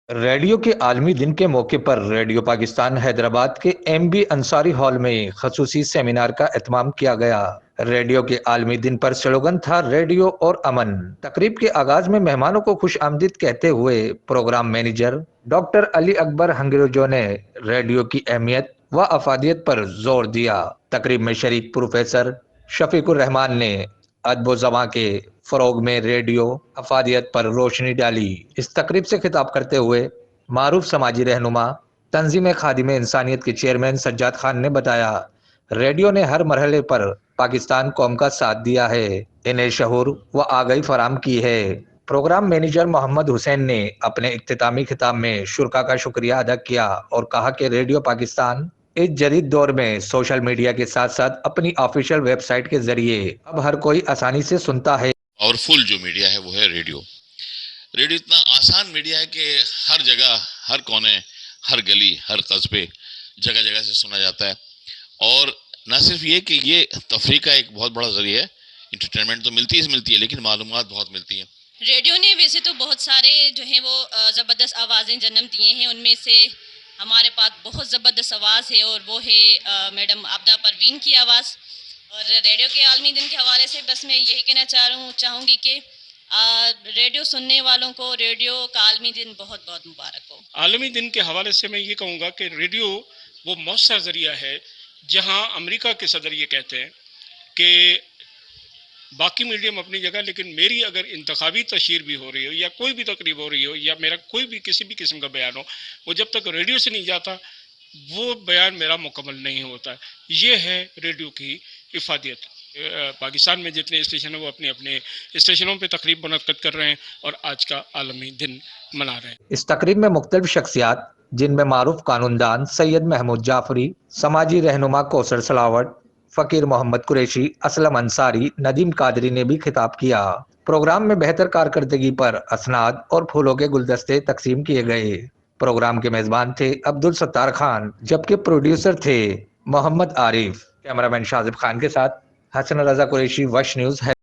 Radio کے عالمی دن کے موقع پر ریڈیو پاکستان حیدرآباد کے ایم بی انصاری ہال میں خصوصی سیمینار کا اہتمام کیا گیا۔ ریڈیو کے عالمی دن پر سلوگن تھا ریڈیو اور امن۔ تقریب کے آغاز میں مہمانوں کو خوش آمدید کہتے ہوئے پروگرام مینیجر ڈاکٹر علی اکبر ہنگروجو نے ریڈیو کی اہمیت و افادیت پر زور دیا۔ تقریب میں شریک پروفیسر شفیق الرحمان نے ادب و زباں کے فروغ میں ریڈیو افادیت پر روشنی ڈالی۔ اس تقریب سے خطاب کرتے ہوئے معروف سماجی رہنما تنظیم خادم انسانیت کے چیئرمین سجاد خان نے بتایا، ریڈیو نے ہر مرحلے پر پاکستان قوم کا ساتھ دیا ہے، انہیں شعور و آگاہی فراہم کی ہے۔ پروگرام مینیجر محمد حسین نے اپنے اختتامی خطاب میں شرکاء کا شکریہ ادا کیا اور کہا کہ ریڈیو پاکستان اس جدید دور میں سوشل میڈیا کے ساتھ ساتھ اپنی آفیشیل ویب سائٹ کے ذریعے اب ہر کوئی آسانی سے سنتا ہے۔ اور فل جو میڈیا ہے وہ ہے ریڈیو۔ ریڈیو اتنا آسان میڈیا ہے کہ ہر جگہ، ہر کونے، ہر گلی، ہر قصبے، جگہ جگہ سے سنا جاتا ہے۔ اور نہ صرف یہ کہ یہ تفریح کا ایک بہت بڑا ذریعہ ہے، انٹرٹینمنٹ تو ملتی ہے لیکن معلومات بہت ملتی ہیں۔ ریڈیو نے ویسے تو بہت سارے جو ہیں وہ زبردست آوازیں جنم دیے ہیں، ان میں سے ہمارے پاس بہت زبردست آواز ہے اور وہ ہے میڈم عابدہ پروین کی آواز۔ اور ریڈیو کے عالمی دن کے حوالے سے بس میں یہی کہنا چاہوں گی کہ ریڈیو سننے والوں کو ریڈیو کا عالمی دن بہت بہت مبارک ہو۔ عالمی دن کے حوالے سے میں یہ کہوں گا کہ ریڈیو وہ مؤثر ذریعہ ہے، جہاں امریکہ کے صدر یہ کہتے ہیں کہ باقی میڈیم اپنی جگہ، لیکن میری اگر انتخابی تشہیر بھی ہو رہی ہو یا کوئی بھی تقریب ہو رہی ہو یا میرا کوئی بھی کسی بھی قسم کا بیان ہو، وہ جب تک ریڈیو سے نہیں جاتا وہ بیان میرا مکمل نہیں ہوتا۔ یہ ہے ریڈیو کی افادیت۔ پاکستان میں جتنے اسٹیشن ہیں وہ اپنے اپنے اسٹیشنوں پہ تقریب منعقد کر رہے ہیں اور آج کا عالمی دن منا رہے ہیں۔ اس تقریب میں مختلف شخصیات جن میں معروف قانون دان سید محمود جعفری، سماجی رہنما کوثر سلاوٹ، فقیر محمد قریشی، اسلم انصاری، ندیم قادری نے بھی خطاب کیا۔ پروگرام میں بہتر کارکردگی پر اسناد اور پھولوں کے گلدستے تقسیم کیے گئے۔ پروگرام کے میزبان تھے عبدالستار خان، جبکہ پروڈیوسر تھے محمد عارف۔ کیمرہ مین شاذب خان کے ساتھ حسن رضا قریشی، وش نیوز ہے۔